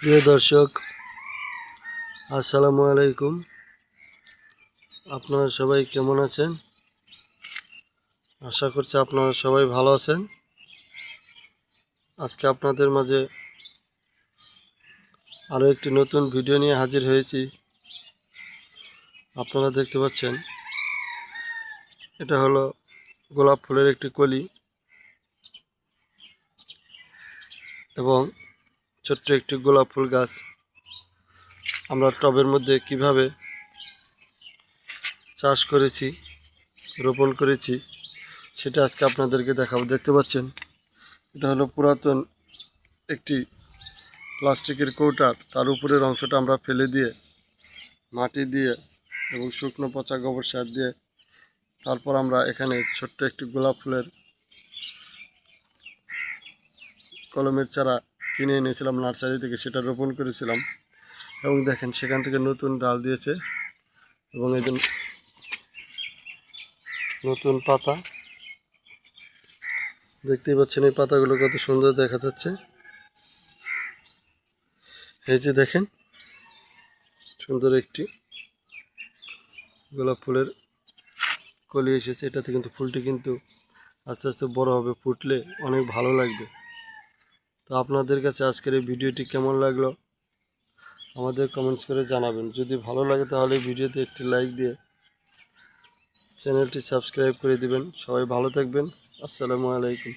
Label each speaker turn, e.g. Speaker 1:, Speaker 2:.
Speaker 1: প্রিয় দর্শক, আসসালামু আলাইকুম। আপনারা সবাই কেমন আছেন? আশা করছি আপনারা সবাই ভালো আছেন। আজকে আপনাদের মাঝে আরও একটি নতুন ভিডিও নিয়ে হাজির হয়েছি। আপনারা দেখতে পাচ্ছেন, এটা হলো গোলাপ ফুলের একটি কলি এবং ছোট্ট একটি গোলাপ ফুল গাছ আমরা টবের মধ্যে কিভাবে চাষ করেছি, রোপণ করেছি, সেটা আজকে আপনাদেরকে দেখাবো। দেখতে পাচ্ছেন, এটা হলো পুরাতন একটি প্লাস্টিকের কৌটার, তার উপরের অংশটা আমরা ফেলে দিয়ে মাটি দিয়ে এবং শুকনো পচা গোবর সার দিয়ে তারপর আমরা এখানে ছোট্ট একটি গোলাপ ফুলের কলমের চারা কিনে এনেছিলাম নার্সারি থেকে, সেটা রোপণ করেছিলাম এবং দেখেন সেখান থেকে নতুন ডাল দিয়েছে এবং এই নতুন পাতা দেখতেই পাচ্ছেন। এই পাতাগুলো কত সুন্দর দেখা যাচ্ছে। এই যে দেখেন, সুন্দর একটি গোলাপ ফুলের কলি এসেছে। এটাতে কিন্তু ফুলটি কিন্তু আস্তে আস্তে বড় হবে, ফুটলে অনেক ভালো লাগবে। তো আপনাদের কাছে আজকের এই ভিডিওটি কেমন লাগলো আমাদের কমেন্টস করে জানাবেন। যদি ভালো লাগে তাহলে ভিডিওতে একটি লাইক দিয়ে চ্যানেলটি সাবস্ক্রাইব করে দিবেন। সবাই ভালো থাকবেন। আসসালামু আলাইকুম।